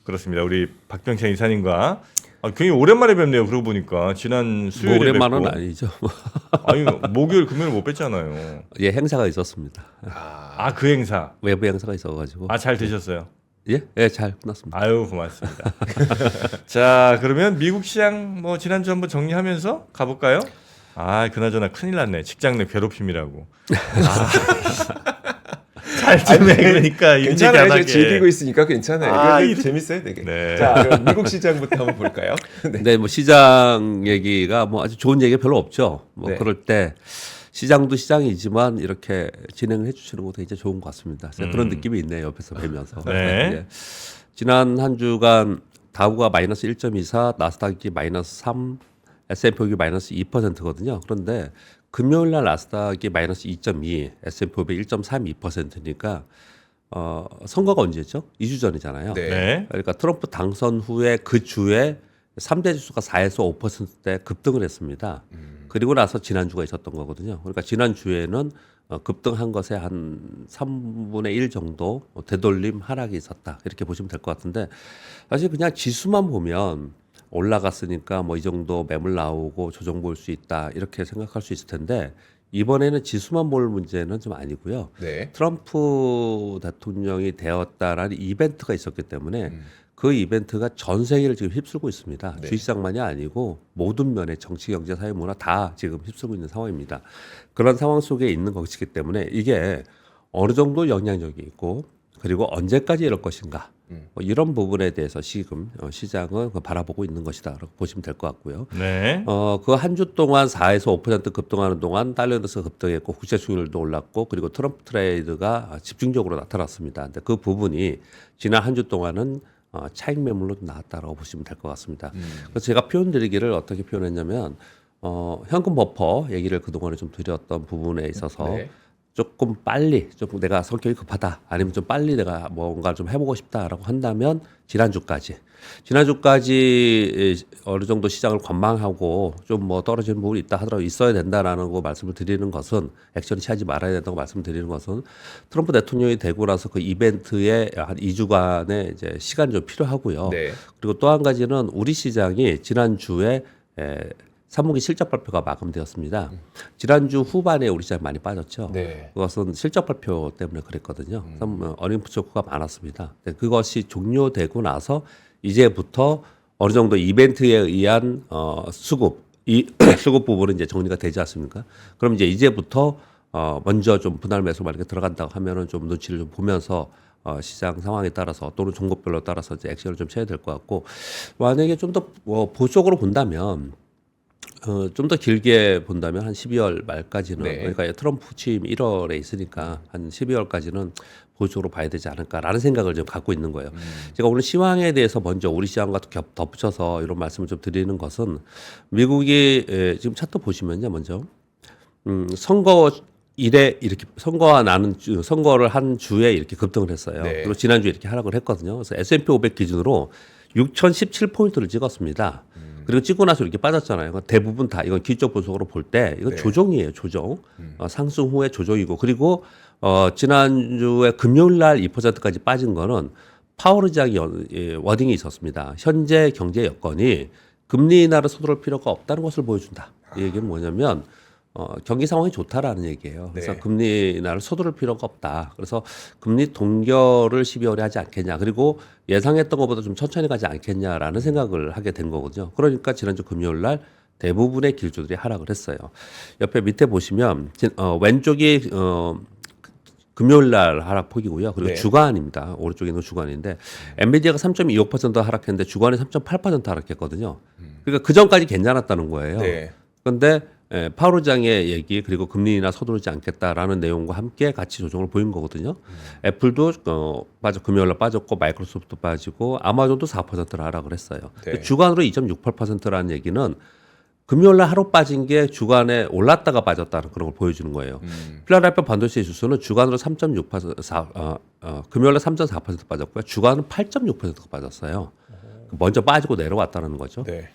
그렇습니다. 우리 박병찬 이사님과 굉장히 오랜만에 뵙네요. 그러고 보니까 지난 수요일에 뭐 오랜만은 뵙고. 아니죠. 아니 목요일 금요일 못 뵀잖아요. 예, 행사가 있었습니다. 그 행사. 외부 행사가 있어가지고. 잘 되셨어요? 예, 예, 잘 끝났습니다. 아유 고맙습니다. 자 그러면 미국 시장 뭐 지난주 한번 정리하면서 가볼까요? 그나저나 큰일 났네. 직장 내 괴롭힘이라고. 잘 해. 그러니까 괜찮아요. 인지하게. 제가 즐기고 있으니까 괜찮아요. 이거 재밌어요, 되게. 네. 자, 그럼 미국 시장부터 한번 볼까요? 네. 네, 뭐 시장 얘기가 뭐 아주 좋은 얘기가 별로 없죠. 뭐 네. 그럴 때 시장도 시장이지만 이렇게 진행을 해주시는 것도 굉장히 좋은 것 같습니다. 그런 느낌이 있네요. 옆에서 뵈면서. 네. 예. 지난 한 주간 다우가 마이너스 1.24, 나스닥이 마이너스 3, S&P 500이 마이너스 2%거든요. 그런데 금요일 날 나스닥이 마이너스 2.2, S&P 500 1.32%니까 선거가 언제죠? 2주 전이잖아요. 네. 네. 그러니까 트럼프 당선 후에 그 주에 3대 지수가 4에서 5%대 급등을 했습니다. 그리고 나서 지난주가 있었던 거거든요. 그러니까 지난주에는 급등한 것에 한 3분의 1 정도 되돌림 하락이 있었다. 이렇게 보시면 될 것 같은데 사실 그냥 지수만 보면 올라갔으니까 뭐 이 정도 매물 나오고 조정 볼 수 있다. 이렇게 생각할 수 있을 텐데 이번에는 지수만 볼 문제는 좀 아니고요. 네. 트럼프 대통령이 되었다라는 이벤트가 있었기 때문에 그 이벤트가 전 세계를 지금 휩쓸고 있습니다. 네. 주식시장만이 아니고 모든 면의 정치, 경제, 사회, 문화 다 지금 휩쓸고 있는 상황입니다. 그런 상황 속에 있는 것이기 때문에 이게 어느 정도 영향력이 있고 그리고 언제까지 이럴 것인가 뭐 이런 부분에 대해서 지금 시장은 바라보고 있는 것이다라고 보시면 될 것 같고요. 네. 그 한 주 동안 4에서 5% 급등하는 동안 달러인덱스가 급등했고 국제 수익률도 올랐고 그리고 트럼프 트레이드가 집중적으로 나타났습니다. 근데 그 부분이 지난 한 주 동안은 차익 매물로 나왔다라고 보시면 될 것 같습니다. 그래서 제가 표현드리기를 어떻게 표현했냐면 현금 버퍼 얘기를 그동안에 좀 드렸던 부분에 있어서 네. 조금 빨리 좀 내가 성격이 급하다 아니면 좀 빨리 내가 뭔가 좀 해보고 싶다라고 한다면 지난주까지 어느 정도 시장을 관망하고 좀 뭐 떨어지는 부분이 있다 하더라도 있어야 된다라는 거 말씀을 드리는 것은 액션을 취하지 말아야 된다고 말씀드리는 것은 트럼프 대통령이 되고 나서 그 이벤트에 한 2주간의 이제 시간이 좀 필요하고요. 네. 그리고 또 한 가지는 우리 시장이 지난주에 3분기 실적 발표가 마감되었습니다. 지난주 후반에 우리 시장 많이 빠졌죠. 네. 그것은 실적 발표 때문에 그랬거든요. 어닝 쇼크가 많았습니다. 그것이 종료되고 나서 이제부터 어느 정도 이벤트에 의한 수급 부분은 이제 정리가 되지 않습니까? 그럼 이제부터 먼저 좀 분할 매수 만약에 들어간다고 하면은 좀 눈치를 좀 보면서 시장 상황에 따라서 또는 종목별로 따라서 이제 액션을 좀 쳐야 될 것 같고 만약에 좀 더 보수적으로 본다면 좀 더 길게 본다면 한 12월 말까지는 네. 그러니까 트럼프 취임 1월에 있으니까 한 12월까지는 보수적으로 봐야 되지 않을까라는 생각을 좀 갖고 있는 거예요. 제가 오늘 시황에 대해서 먼저 우리 시황과 덧붙여서 이런 말씀을 좀 드리는 것은 미국이 지금 차트 보시면요, 먼저 선거 일에 이렇게 선거를 한 주에 이렇게 급등을 했어요. 네. 그리고 지난주에 이렇게 하락을 했거든요. 그래서 S&P 500 기준으로 6,017포인트를 찍었습니다. 그리고 찍고 나서 이렇게 빠졌잖아요. 대부분 다 이건 기적 분석으로 볼 때 이건 네. 조정이에요. 조정. 상승 후에 조정이고 그리고 지난주에 금요일 날 2%까지 빠진 거는 파월 의장이 워딩이 있었습니다. 현재 경제 여건이 금리 인하를 서두를 필요가 없다는 것을 보여준다. 이 얘기는 뭐냐면 경기 상황이 좋다라는 얘기예요. 그래서 네. 금리 인하를 서두를 필요가 없다. 그래서 금리 동결을 12월에 하지 않겠냐. 그리고 예상했던 것보다 좀 천천히 가지 않겠냐라는 생각을 하게 된 거거든요. 그러니까 지난주 금요일 날 대부분의 길주들이 하락을 했어요. 옆에 밑에 보시면 왼쪽이 금요일 날 하락폭이고요. 그리고 네. 주간입니다. 오른쪽에 있는 주간인데 엔비디아가 3.25% 하락했는데 주간에 3.8% 하락했거든요. 그러니까 그 전까지 괜찮았다는 거예요. 네. 그런데 파월 의장의 얘기 그리고 금리 인하 서두르지 않겠다라는 내용과 함께 같이 조정을 보인 거거든요. 애플도 금요일 날 빠졌고 마이크로소프트도 빠지고 아마존도 4%를 하락을 했어요. 네. 주간으로 2.68%라는 얘기는 금요일 날 하루 빠진 게 주간에 올랐다가 빠졌다는 그런 걸 보여주는 거예요. 필라델피아 반도체 지수는 주간으로 3.6%, 금요일 날 3.4% 빠졌고요. 주간은 8.6%가 빠졌어요. 먼저 빠지고 내려왔다는 거죠. 네.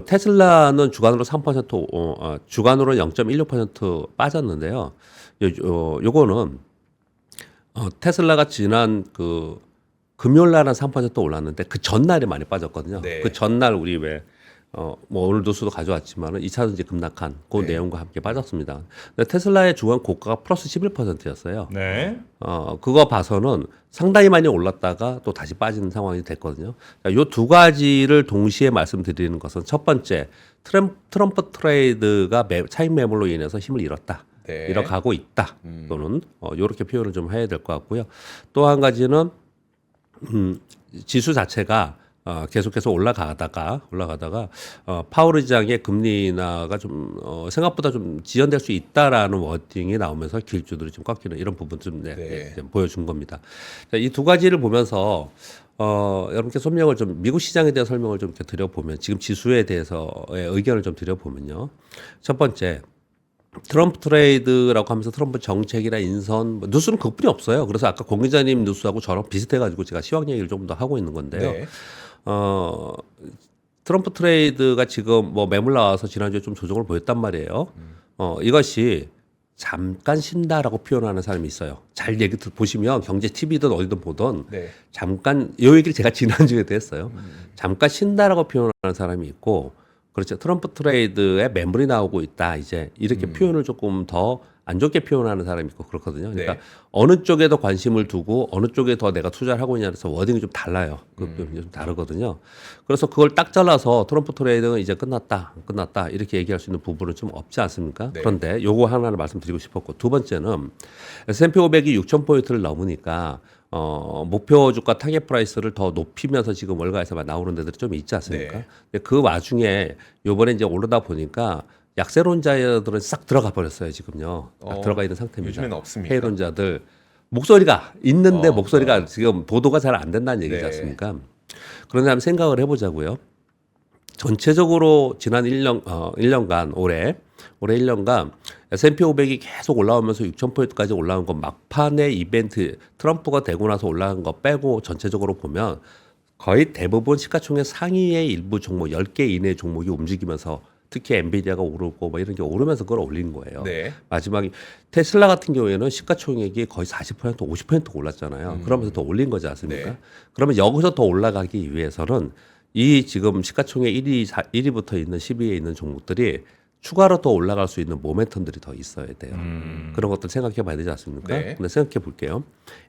테슬라는 주간으로 3%, 주간으로 0.16% 빠졌는데요. 요거는 테슬라가 지난 금요일 날은 3% 올랐는데 그 전날이 많이 빠졌거든요. 네. 그 전날 우리 뭐 오늘 뉴스도 가져왔지만은 2차전지 급락한 그 네. 내용과 함께 빠졌습니다. 근데 테슬라의 주간 고가가 플러스 11%였어요. 네. 그거 봐서는 상당히 많이 올랐다가 또 다시 빠지는 상황이 됐거든요. 이 두 가지를 동시에 말씀드리는 것은 첫 번째, 트럼프 트레이드가 차익 매물로 인해서 힘을 잃었다. 네. 잃어가고 있다. 또는 이렇게 표현을 좀 해야 될 것 같고요. 또 한 가지는 지수 자체가 계속해서 올라가다가 파월 의장의 금리 인하가 좀 생각보다 좀 지연될 수 있다라는 워딩이 나오면서 길주들이 좀 꺾이는 이런 부분 좀 보여준 겁니다. 이 두 가지를 보면서 여러분께 설명을 좀 미국 시장에 대한 설명을 좀 이렇게 드려보면 지금 지수에 대해서의 의견을 좀 드려보면요. 첫 번째. 트럼프 트레이드라고 하면서 트럼프 정책이나 인선 뉴스는 그것뿐이 없어요. 그래서 아까 공 기자님 뉴스하고 저랑 비슷해가지고 제가 시황 얘기를 좀 더 하고 있는 건데요. 네. 트럼프 트레이드가 지금 뭐 매물 나와서 지난주에 좀 조정을 보였단 말이에요. 이것이 잠깐 쉰다라고 표현하는 사람이 있어요. 잘 얘기 보시면 경제 TV든 어디든 보던 네. 잠깐 이 얘기를 제가 지난주에도 했어요. 잠깐 쉰다라고 표현하는 사람이 있고 그렇죠. 트럼프 트레이드에 매물이 나오고 있다. 이제 이렇게 표현을 조금 더 안 좋게 표현하는 사람이 있고 그렇거든요. 그러니까 네. 어느 쪽에 더 관심을 두고 어느 쪽에 더 내가 투자를 하고 있냐에서 워딩이 좀 달라요. 좀 다르거든요. 그래서 그걸 딱 잘라서 트럼프 트레이드는 이제 끝났다 이렇게 얘기할 수 있는 부분은 좀 없지 않습니까? 네. 그런데 요거 하나를 말씀드리고 싶었고 두 번째는 S&P 500이 6,000포인트를 넘으니까 목표 주가 타겟 프라이스를 더 높이면서 지금 월가에서 나오는 데들이 좀 있지 않습니까? 네. 근데 그 와중에 요번에 이제 오르다 보니까 약세론자들은 싹 들어가 버렸어요, 지금요. 딱 들어가 있는 상태입니다. 요즘에는 없습니까? 해외론자들 목소리가 있는데 목소리가 어. 지금 보도가 잘 안 된다는 얘기지 네. 않습니까? 그런데 한번 생각을 해보자고요. 전체적으로 지난 1년간 올해 1년간 S&P 500이 계속 올라오면서 6,000포인트까지 올라온 건 막판의 이벤트 트럼프가 되고 나서 올라간 거 빼고 전체적으로 보면 거의 대부분 시가총액 상위의 일부 종목 10개 이내의 종목이 움직이면서 특히 엔비디아가 오르고 뭐 이런 게 오르면서 그걸 올린 거예요. 네. 마지막에 테슬라 같은 경우에는 시가총액이 거의 40% 50% 올랐잖아요. 그러면서 더 올린 거지 않습니까? 네. 그러면 여기서 더 올라가기 위해서는 이 지금 시가총액 1위부터 있는 10위에 있는 종목들이 추가로 더 올라갈 수 있는 모멘텀들이 더 있어야 돼요. 그런 것들 생각해 봐야 되지 않습니까? 네. 근데 생각해 볼게요.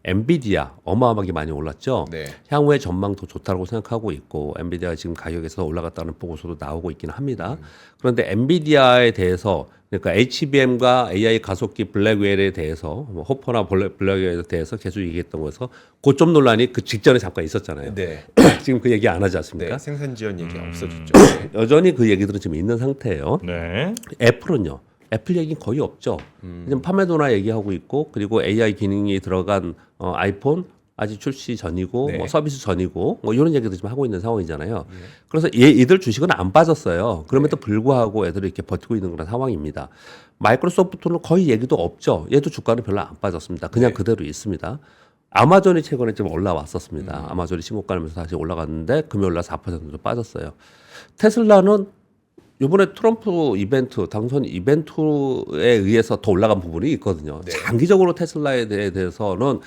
엔비디아 어마어마하게 많이 올랐죠. 네. 향후의 전망도 좋다고 생각하고 있고 엔비디아가 지금 가격에서 올라갔다는 보고서도 나오고 있긴 합니다. 그런데 엔비디아에 대해서 그러니까 HBM과 AI 가속기 블랙웰에 대해서 뭐 호퍼나 블랙웰에 대해서 계속 얘기했던 거에서 고점 논란이 그 직전에 잠깐 있었잖아요. 네. 지금 그 얘기 안 하지 않습니까? 네. 생산 지원 얘기 없어졌죠. 여전히 그 얘기들은 지금 있는 상태예요. 네. 애플은요. 애플 얘기는 거의 없죠. 지금 판매도나 얘기하고 있고 그리고 AI 기능이 들어간 아이폰 아직 출시 전이고 네. 뭐 서비스 전이고 뭐 이런 얘기도 지금 하고 있는 상황이잖아요. 그래서 이들 주식은 안 빠졌어요. 그럼에도 불구하고 애들이 이렇게 버티고 있는 그런 상황입니다. 마이크로소프트는 거의 얘기도 없죠. 얘도 주가는 별로 안 빠졌습니다. 그냥 네. 그대로 있습니다. 아마존이 최근에 좀 올라왔었습니다. 아마존이 신고가면서 다시 올라갔는데 금요일 날 4% 정도 빠졌어요. 테슬라는 이번에 트럼프 이벤트, 당선 이벤트에 의해서 더 올라간 부분이 있거든요. 네. 장기적으로 테슬라에 대해서는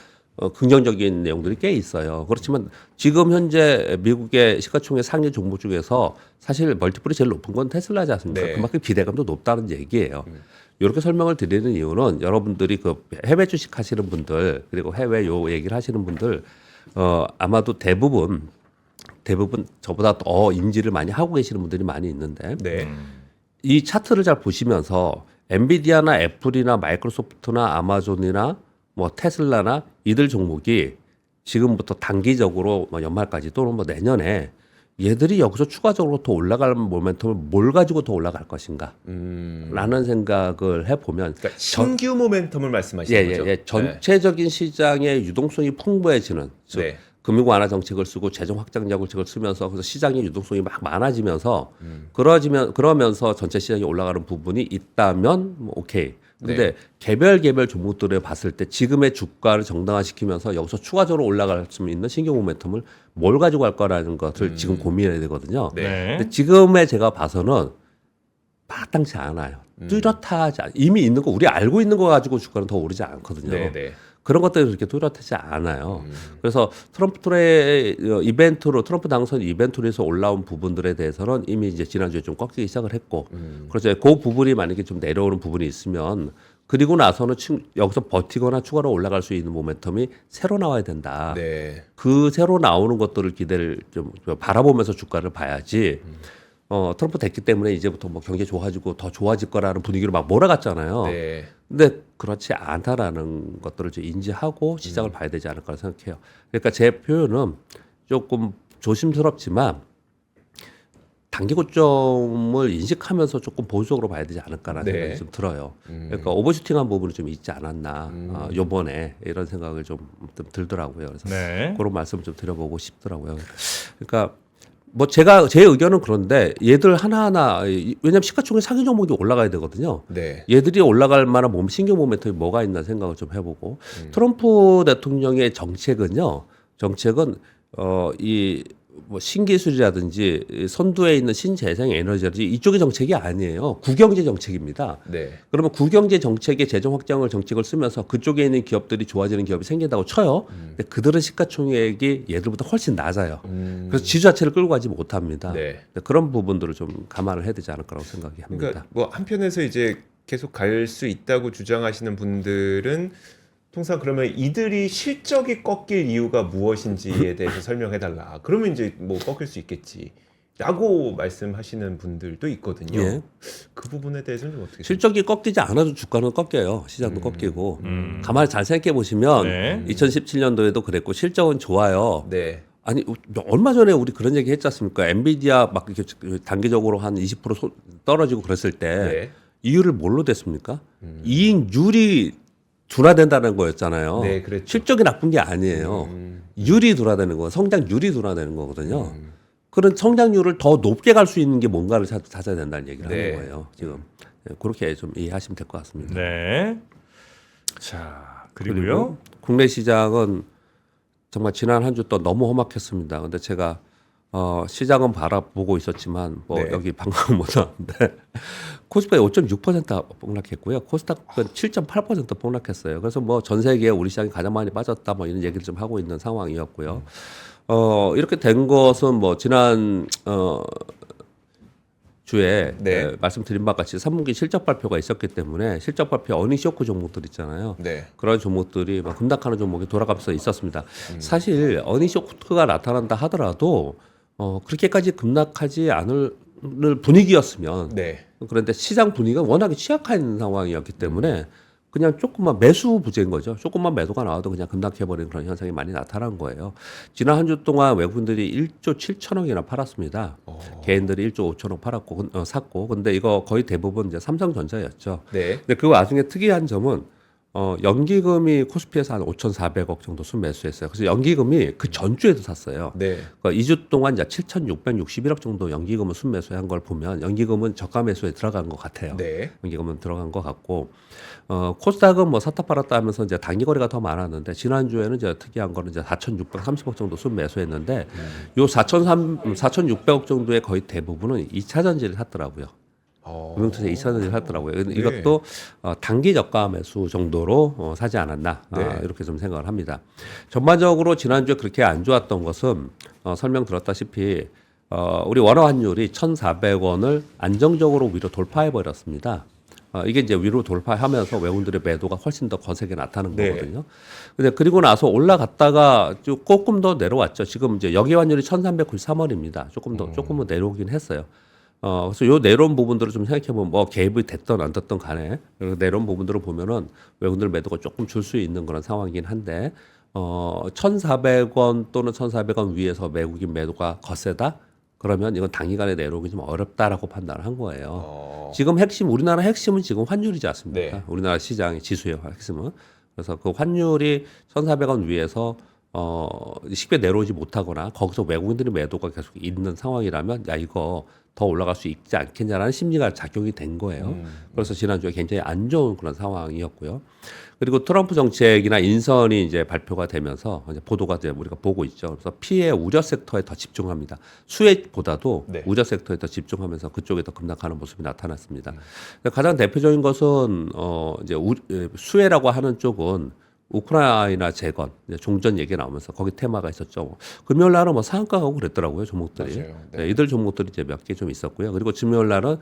긍정적인 내용들이 꽤 있어요. 그렇지만 지금 현재 미국의 시가총액 상위 종목 중에서 사실 멀티플이 제일 높은 건 테슬라지 않습니까? 네. 그만큼 기대감도 높다는 얘기예요. 이렇게 설명을 드리는 이유는 여러분들이 그 해외 주식 하시는 분들 그리고 해외 요 얘기를 하시는 분들 아마도 대부분 저보다 더 인지를 많이 하고 계시는 분들이 많이 있는데 네. 이 차트를 잘 보시면서 엔비디아나 애플이나 마이크로소프트나 아마존이나 뭐 테슬라나 이들 종목이 지금부터 단기적으로 뭐 연말까지 또는 뭐 내년에 얘들이 여기서 추가적으로 더 올라갈 모멘텀을 뭘 가지고 더 올라갈 것인가 라는 생각을 해보면 그러니까 신규 모멘텀을 말씀하시는 거죠. 전체적인 시장의 유동성이 풍부해지는 즉 네. 금융 완화 정책을 쓰고 재정 확장 정책을 쓰면서 그래서 시장의 유동성이 막 많아지면서 그러면서 전체 시장이 올라가는 부분이 있다면 뭐 오케이. 근데 개별 종목들을 봤을 때 지금의 주가를 정당화시키면서 여기서 추가적으로 올라갈 수 있는 신규 모멘텀을 뭘 가지고 갈 거라는 것을 지금 고민해야 되거든요. 네. 근데 지금의 제가 봐서는 마땅치 않아요. 뚜렷하지 이미 있는 거 우리 알고 있는 거 가지고 주가는 더 오르지 않거든요. 네. 네. 그런 것들이 그렇게 뚜렷하지 않아요. 그래서 트럼프의 이벤트로 트럼프 당선 이벤트로 해서 올라온 부분들에 대해서는 이미 이제 지난주에 좀 꺾이기 시작을 했고, 그래서 그 부분이 만약에 좀 내려오는 부분이 있으면 그리고 나서는 여기서 버티거나 추가로 올라갈 수 있는 모멘텀이 새로 나와야 된다. 네. 그 새로 나오는 것들을 기대를 좀 바라보면서 주가를 봐야지. 트럼프 됐기 때문에 이제부터 뭐 경제 좋아지고 더 좋아질 거라는 분위기로 막 몰아갔잖아요. 네. 근데 그렇지 않다라는 것들을 좀 인지하고 시장을 봐야 되지 않을까 생각해요. 그러니까 제 표현은 조금 조심스럽지만 단기 고점을 인식하면서 조금 보수적으로 봐야 되지 않을까라는 네. 생각이 좀 들어요. 그러니까 오버슈팅한 부분이 좀 있지 않았나 요번에 이런 생각을 좀 들더라고요. 그래서 네. 그런 말씀 좀 드려보고 싶더라고요. 그러니까 뭐 제 의견은 그런데 얘들 하나하나 왜냐하면 시가총액 상위 종목이 올라가야 되거든요. 네. 얘들이 올라갈 만한 신규 모멘텀이 뭐가 있나 생각을 좀 해보고 트럼프 대통령의 정책은 이 뭐 신기술이라든지 선두에 있는 신재생 에너지라든지 이쪽의 정책이 아니에요. 구경제 정책입니다. 네. 그러면 구경제 정책의 재정 확장을 정책을 쓰면서 그쪽에 있는 기업들이 좋아지는 기업이 생긴다고 쳐요. 근데 그들은 시가총액이 얘들보다 훨씬 낮아요. 그래서 지수 자체를 끌고 가지 못합니다. 네. 그런 부분들을 좀 감안을 해야 되지 않을까라고 생각이 합니다. 그러니까 뭐 한편에서 이제 계속 갈 수 있다고 주장하시는 분들은 통상 그러면 이들이 실적이 꺾일 이유가 무엇인지에 대해서 설명해달라. 그러면 이제 뭐 꺾일 수 있겠지. 라고 말씀하시는 분들도 있거든요. 예. 그 부분에 대해서는 좀 어떻게 실적이 꺾이지 않아도 주가는 꺾여요. 시장도 꺾이고. 가만히 잘 생각해 보시면 네. 2017년도에도 그랬고 실적은 좋아요. 네. 아니 얼마 전에 우리 그런 얘기 했지 않습니까? 엔비디아 막 이렇게 단기적으로 한 20% 떨어지고 그랬을 때 네. 이유를 뭘로 됐습니까? 이익률이 둔화된다는 거였잖아요. 네, 그랬죠. 실적이 나쁜 게 아니에요. 율이 둔화되는 거, 성장률이 둔화되는 거거든요. 그런 성장률을 더 높게 갈 수 있는 게 뭔가를 찾아야 된다는 얘기를 네. 하는 거예요. 지금 그렇게 좀 이해하시면 될 것 같습니다. 네. 자, 그리고 그리고요. 국내 시장은 정말 지난 한 주 또 너무 험악했습니다. 근데 제가 시장은 바라보고 있었지만 뭐 네. 여기 방금 못 나왔는데 코스피가 5.6% 폭락했고요. 코스닥은 7.8% 폭락했어요. 그래서 뭐 전 세계에 우리 시장이 가장 많이 빠졌다 뭐 이런 얘기를 좀 하고 있는 상황이었고요. 이렇게 된 것은 뭐 지난 주에 네. 말씀드린 바와 같이 3분기 실적 발표가 있었기 때문에 실적 발표 어닝 쇼크 종목들 있잖아요. 네. 그런 종목들이 막 급락하는 종목이 돌아가면서 있었습니다. 사실 어닝 쇼크가 나타난다 하더라도 그렇게까지 급락하지 않을 분위기였으면 네. 그런데 시장 분위기가 워낙에 취약한 상황이었기 때문에 그냥 조금만 매수 부재인 거죠. 조금만 매도가 나와도 그냥 급락해버리는 그런 현상이 많이 나타난 거예요. 지난 한 주 동안 외국인들이 1조 7천억이나 팔았습니다. 개인들이 1조 5천억 팔았고 샀고, 근데 이거 거의 대부분 이제 삼성전자였죠. 네. 근데 그 와중에 특이한 점은 연기금이 코스피에서 한 5,400억 정도 순매수했어요. 그래서 연기금이 그 전주에도 샀어요. 네. 그러니까 2주 동안 이제 7,661억 정도 연기금을 순매수한 걸 보면 연기금은 저가 매수에 들어간 것 같아요. 네. 연기금은 들어간 것 같고 코스닥은 뭐 샀다 팔았다 하면서 이제 단기 거래가 더 많았는데 지난주에는 이제 특이한 거는 이제 4,630억 정도 순매수했는데 요 4,600억 정도의 거의 대부분은 2차 전지를 샀더라고요. 금융투자 2차 전지를 샀더라고요. 네. 이것도 단기 저가 매수 정도로 사지 않았나 네. 이렇게 좀 생각을 합니다. 전반적으로 지난주에 그렇게 안 좋았던 것은 설명 들었다시피 우리 원화 환율이 1,400원을 안정적으로 위로 돌파해 버렸습니다. 이게 이제 위로 돌파하면서 외국인들의 매도가 훨씬 더 거세게 나타나는 네. 거거든요. 근데 그리고 나서 올라갔다가 조금 더 내려왔죠. 지금 이제 여기 환율이 1,393원입니다. 조금은 내려오긴 했어요. 그래서 요 내려온 부분들을 좀 생각해보면 뭐 개입이 됐던 안 됐던 간에 내려온 부분들을 보면은 외국인들 매도가 조금 줄 수 있는 그런 상황이긴 한데 1,400원 또는 1,400원 위에서 외국인 매도가 거세다? 그러면 이건 단기간에 내려오기 좀 어렵다라고 판단을 한 거예요. 지금 우리나라 핵심은 지금 환율이지 않습니까? 네. 우리나라 시장의 지수예요, 핵심은. 그래서 그 환율이 1,400원 위에서 쉽게 내려오지 못하거나 거기서 외국인들의 매도가 계속 있는 상황이라면 야 이거 더 올라갈 수 있지 않겠냐라는 심리가 작용이 된 거예요. 그래서 지난주에 굉장히 안 좋은 그런 상황이었고요. 그리고 트럼프 정책이나 인선이 이제 발표가 되면서 이제 보도가 이제 우리가 보고 있죠. 그래서 피해 우려 섹터에 더 집중합니다. 수혜보다도 네. 우려 섹터에 더 집중하면서 그쪽에 더 급락하는 모습이 나타났습니다. 가장 대표적인 것은 이제 수혜라고 하는 쪽은 우크라이나 재건, 이제 종전 얘기 나오면서 거기 테마가 있었죠. 금요일 날은 뭐 상한가 가고 그랬더라고요, 종목들이. 맞아요. 네. 네, 이들 종목들이 이제 몇 개 좀 있었고요. 그리고 금요일 날은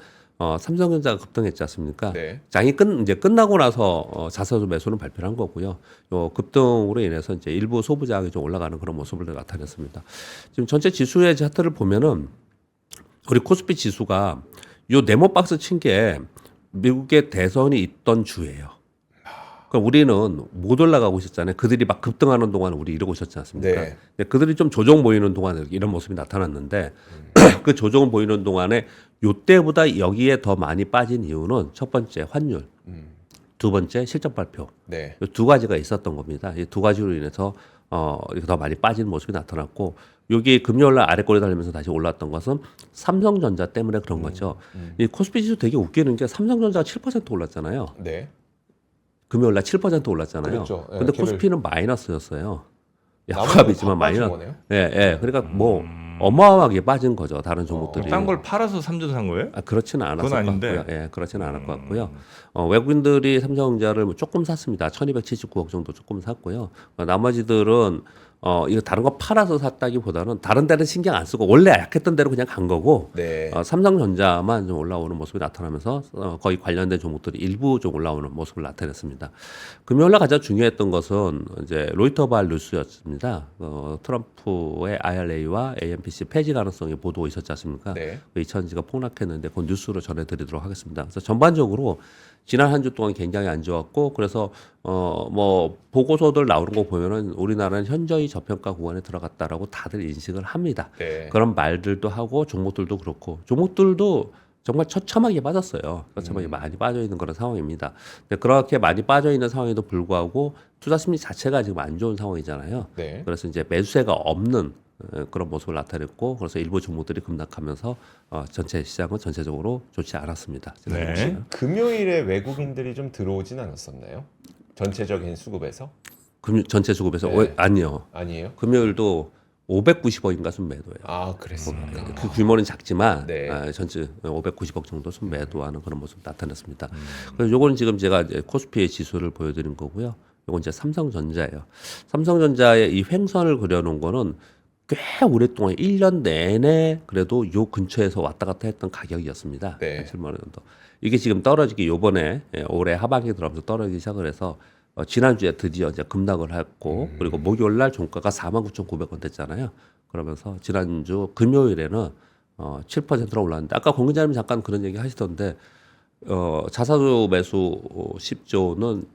삼성전자가 급등했지 않습니까? 네. 장이 이제 끝나고 나서 자사주 매수는 발표를 한 거고요. 요 급등으로 인해서 이제 일부 소부장이 좀 올라가는 그런 모습을 나타냈습니다. 지금 전체 지수의 차트를 보면은 우리 코스피 지수가 요 네모 박스 친 게 미국의 대선이 있던 주예요. 그럼 우리는 못 올라가고 있었잖아요. 그들이 막 급등하는 동안 우리 이러고 있었지 않습니까? 네. 근데 그들이 좀 조정 보이는 동안에 이런 모습이 나타났는데 그 조정 보이는 동안에 요때보다 여기에 더 많이 빠진 이유는 첫 번째 환율, 두 번째 실적 발표. 네. 이 두 가지가 있었던 겁니다. 이 두 가지로 인해서 이렇게 더 많이 빠진 모습이 나타났고 여기 금요일날 아래 꼬리 달리면서 다시 올랐던 것은 삼성전자 때문에 그런 거죠. 이 코스피 지수 되게 웃기는 게 삼성전자가 7% 올랐잖아요. 네. 금요일날 7% 올랐잖아요. 그랬죠. 예, 근데 걔를- 코스피는 마이너스였어요. 나머지는 약값이지만 다 빠진 마이너스. 거네요? 예, 예. 그러니까 뭐 어마어마하게 빠진 거죠. 다른 종목들이. 딴 걸 팔아서 삼전 산 거예요? 그렇지는 않았을 것 아닌데. 같고요. 예, 그렇지는 않을 것 같고요. 외국인들이 삼성전자를 뭐 조금 샀습니다. 1,279억 정도 조금 샀고요. 나머지들은 이거 다른 거 팔아서 샀다기보다는 다른 데는 신경 안 쓰고 원래 약했던 대로 그냥 간 거고 네. 삼성전자만 좀 올라오는 모습이 나타나면서 거의 관련된 종목들이 일부 좀 올라오는 모습을 나타냈습니다. 금요일날 가장 중요했던 것은 이제 로이터발 뉴스였습니다. 트럼프의 IRA와 AMPC 폐지 가능성이 보도 있었지 않습니까? 네. 그 2,000지가 폭락했는데 그 뉴스로 전해드리도록 하겠습니다. 그래서 전반적으로 지난 한 주 동안 굉장히 안 좋았고 그래서 뭐 보고서들 나오는 거 보면은 우리나라는 현저히 저평가 구간에 들어갔다라고 다들 인식을 합니다. 네. 그런 말들도 하고 종목들도 그렇고 종목들도 정말 처참하게 빠졌어요. 처참하게 많이 빠져 있는 그런 상황입니다. 근데 그렇게 많이 빠져 있는 상황에도 불구하고 투자 심리 자체가 지금 안 좋은 상황이잖아요. 네. 그래서 이제 매수세가 없는 그런 모습을 나타냈고 그래서 일부 종목들이 급락하면서 전체 시장은 전체적으로 좋지 않았습니다. 네. 금요일에 외국인들이 좀 들어오진 않았었나요? 전체적인 수급에서? 전체 수급에서 네. 아니요. 아니에요? 금요일도 590억인가 순매도예요. 아, 그랬습니까? 그 규모는 작지만 네. 전체 590억 정도 순매도하는 그런 모습 나타났습니다. 그래서 요거는 지금 제가 이제 코스피의 지수를 보여드린 거고요. 요건 이제 삼성전자예요. 삼성전자의 이 횡선을 그려놓은 거는 꽤 오랫동안 1년 내내 그래도 요 근처에서 왔다 갔다 했던 가격이었습니다. 네. 7만 원 정도. 이게 지금 떨어지기 요번에 올해 하반기 들어가면서 떨어지기 시작을 해서 지난주에 드디어 이제 급락을 했고 그리고 목요일 날 종가가 49,900원 됐잖아요. 그러면서 지난주 금요일에는 7%로 올랐는데 아까 공 기자님 잠깐 그런 얘기 하시던데 자사주 매수 10조는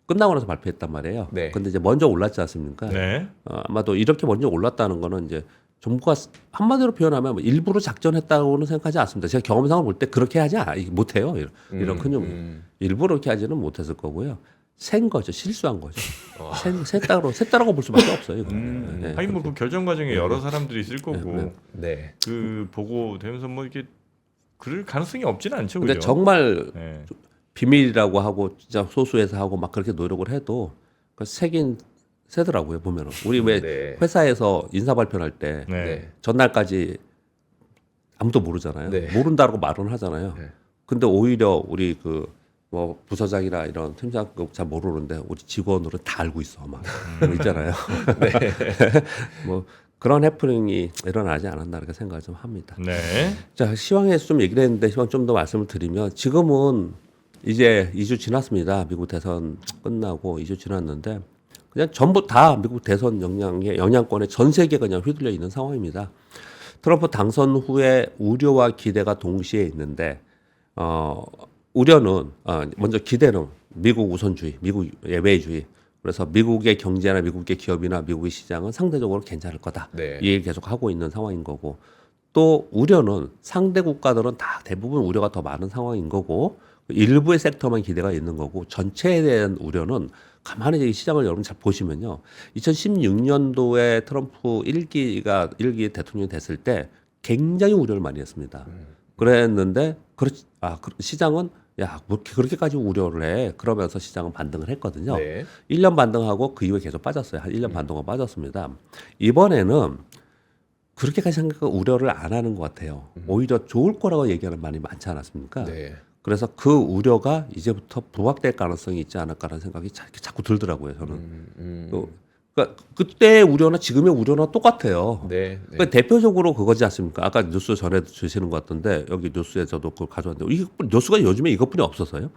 끝나고 나서 발표했단 말이에요. 네. 근데 이제 먼저 올랐지 않습니까? 네. 아마도 이렇게 먼저 올랐다는 거는 이제 정부가 한마디로 표현하면 뭐 일부러 작전했다고는 생각하지 않습니다. 제가 경험상을 볼 때 그렇게 하지 못해요. 이런 큰 놈이. 일부러 그렇게 하지는 못했을 거고요. 센 거죠. 실수한 거죠. 셌다라고 볼 수밖에 없어요. 이거는. 네. 하긴 뭐 그 결정 과정에 여러 사람들이 있을 거고 네. 그 보고 되면서 뭐 이렇게 그럴 가능성이 없지는 않죠. 근데 그죠? 정말 네. 비밀이라고 하고 진짜 소수에서 하고 막 그렇게 노력을 해도 그 세긴 세더라고요. 보면은 우리 왜 네. 회사에서 인사 발표할 때 네. 네. 전날까지 아무도 모르잖아요. 네. 모른다고 말은 하잖아요. 네. 근데 오히려 우리 그 뭐 부서장이나 이런 팀장급 잘 모르는데 우리 직원으로 다 알고 있어 막 있잖아요. 뭐 그런 해프닝이 일어나지 않았나 이렇게 생각을 좀 합니다. 네. 자 시황에서 좀 얘기를 했는데 시황 좀 더 말씀을 드리면 지금은 이제 2주 지났습니다. 미국 대선 끝나고 2주 지났는데 그냥 전부 다 미국 대선 영향권에 전 세계가 그냥 휘둘려 있는 상황입니다. 트럼프 당선 후에 우려와 기대가 동시에 있는데 우려는 먼저 기대는 미국 우선주의, 미국 예외주의. 그래서 미국의 경제나 미국의 기업이나 미국의 시장은 상대적으로 괜찮을 거다. 네. 이 얘기를 계속 하고 있는 상황인 거고 또 우려는 상대 국가들은 다 대부분 우려가 더 많은 상황인 거고 일부의 섹터만 기대가 있는 거고 전체에 대한 우려는 가만히 이 시장을 여러분 잘 보시면요. 2016년도에 트럼프 1기 대통령이 됐을 때 굉장히 우려를 많이 했습니다. 그랬는데 시장은 야, 뭐 그렇게까지 우려를 해. 그러면서 시장은 반등을 했거든요. 네. 1년 반등하고 그 이후에 계속 빠졌어요. 한 1년 반 동안 빠졌습니다. 이번에는 그렇게까지 우려를 안 하는 것 같아요. 오히려 좋을 거라고 얘기하는 말이 많지 않았습니까? 네. 그래서 그 우려가 이제부터 부각될 가능성이 있지 않을까라는 생각이 자꾸 들더라고요. 저는. 그러니까 그때의 우려나 지금의 우려나 똑같아요. 네. 그러니까 대표적으로 그거지 않습니까? 아까 뉴스 전에 주시는 것 같던데 여기 뉴스에 저도 그걸 가져왔는데 이 뉴스가 요즘에 이것뿐이 없어서요.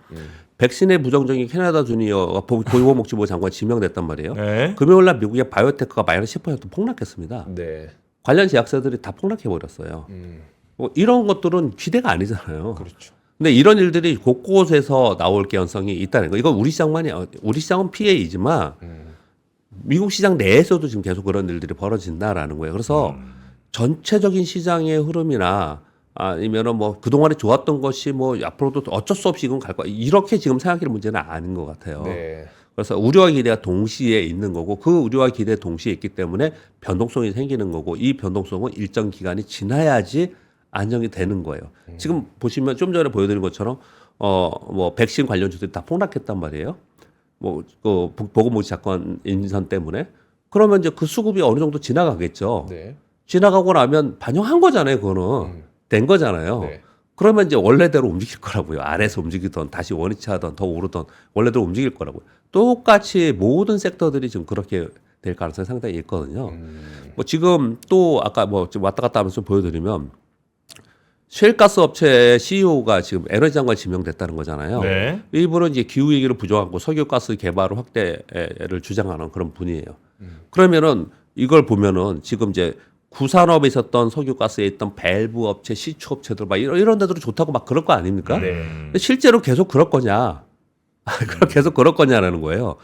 백신의 부정적인 캐나다 주니어가 보건복지부 장관 지명됐단 말이에요. 네. 금요일날 미국의 바이오테크가 마이너스 10% 폭락했습니다. 네. 관련 제약사들이 다 폭락해 버렸어요. 뭐 이런 것들은 기대가 아니잖아요. 그렇죠. 근데 이런 일들이 곳곳에서 나올 개연성이 있다는 거. 이건 우리 시장은 피해이지만 미국 시장 내에서도 지금 계속 그런 일들이 벌어진다라는 거예요. 그래서 전체적인 시장의 흐름이나 아니면은 뭐 그동안에 좋았던 것이 뭐 앞으로도 어쩔 수 없이 이건 갈 거야. 이렇게 지금 생각할 문제는 아닌 것 같아요. 네. 그래서 우려와 기대가 동시에 있는 거고 그 우려와 기대 동시에 있기 때문에 변동성이 생기는 거고 이 변동성은 일정 기간이 지나야지 안정이 되는 거예요. 지금 보시면 좀 전에 보여드린 것처럼 뭐 백신 관련주들이 다 폭락했단 말이에요. 뭐 그 보건복지 사건 인선 때문에 그러면 이제 그 수급이 어느 정도 지나가겠죠. 네. 지나가고 나면 반영한 거잖아요. 그거는 된 거잖아요. 네. 그러면 이제 원래대로 움직일 거라고요. 아래에서 움직이던 다시 원위치 하던 더 오르던 원래대로 움직일 거라고요. 똑같이 모든 섹터들이 지금 그렇게 될 가능성이 상당히 있거든요. 뭐 지금 또 아까 뭐 지금 왔다 갔다 하면서 보여드리면 셰일가스 업체의 CEO가 지금 에너지 장관 지명됐다는 거잖아요. 네. 이분은 이제 기후 위기를 부정하고 석유가스 개발 확대를 주장하는 그런 분이에요. 그러면은 이걸 보면은 지금 이제 구산업에 있었던 석유가스에 있던 밸브 업체, 시추 업체들 막 이런 데들은 좋다고 막 그럴 거 아닙니까? 네. 근데 실제로 계속 그럴 거냐? 계속 그럴 거냐라는 거예요.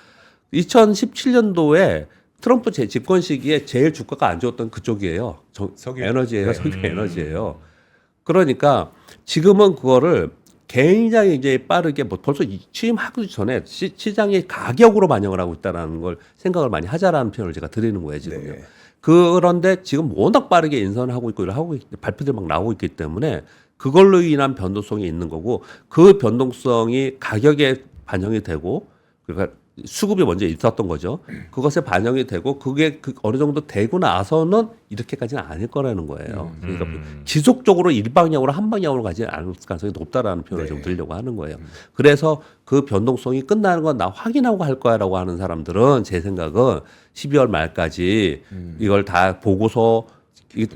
2017년도에 트럼프 집권 시기에 제일 주가가 안 좋았던 그쪽이에요. 석유. 에너지예요. 네. 석유 에너지예요. 그러니까 지금은 그거를 굉장히 이제 빠르게 뭐 벌써 취임하기 전에 시장의 가격으로 반영을 하고 있다라는 걸 생각을 많이 하자라는 표현을 제가 드리는 거예요, 지금요. 네. 그런데 지금 워낙 빠르게 인선을 하고 있고 발표들 막 나오고 있기 때문에 그걸로 인한 변동성이 있는 거고 그 변동성이 가격에 반영이 되고 그러니까 수급이 먼저 있었던 거죠. 그것에 반영이 되고 그게 어느 정도 되고 나서는 이렇게까지는 아닐 거라는 거예요. 그러니까 지속적으로 일방향으로 한 방향으로 가지 않을 가능성이 높다라는 표현을 좀 드리려고 하는 거예요. 그래서 그 변동성이 끝나는 건 나 확인하고 할 거야라고 하는 사람들은 제 생각은 12월 말까지 이걸 다 보고서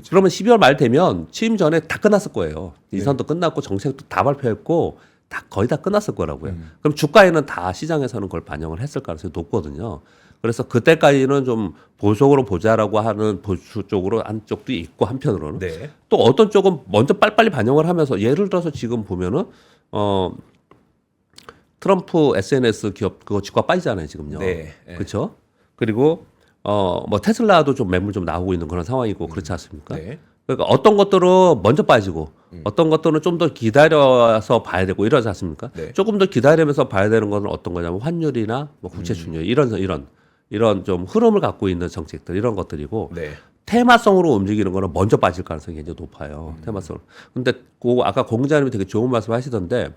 그러면 12월 말 되면 취임 전에 다 끝났을 거예요. 인선도 끝났고 정책도 다 발표했고 다 거의 다 끝났을 거라고요. 그럼 주가에는 다 시장에서는 그걸 반영을 했을 가능성이 높거든요. 그래서 그때까지는 좀 보수적으로 보자라고 하는 보수 쪽으로 한쪽도 있고 한편으로는 네. 또 어떤 쪽은 먼저 빨리빨리 반영을 하면서 예를 들어서 지금 보면은 트럼프 SNS 기업 그거 주가 빠지잖아요 지금요. 네. 네. 그렇죠? 그리고 뭐 테슬라도 좀 매물 좀 나오고 있는 그런 상황이고 그렇지 않습니까? 네. 그러니까 어떤 것들은 먼저 빠지고 어떤 것들은 좀 더 기다려서 봐야 되고 이러지 않습니까? 네. 조금 더 기다리면서 봐야 되는 것은 어떤 거냐면 환율이나 뭐 국채 준율 이런 좀 흐름을 갖고 있는 정책들 이런 것들이고 네. 테마성으로 움직이는 거는 먼저 빠질 가능성이 굉장히 높아요. 테마성. 근데 그 아까 공자님이 되게 좋은 말씀 하시던데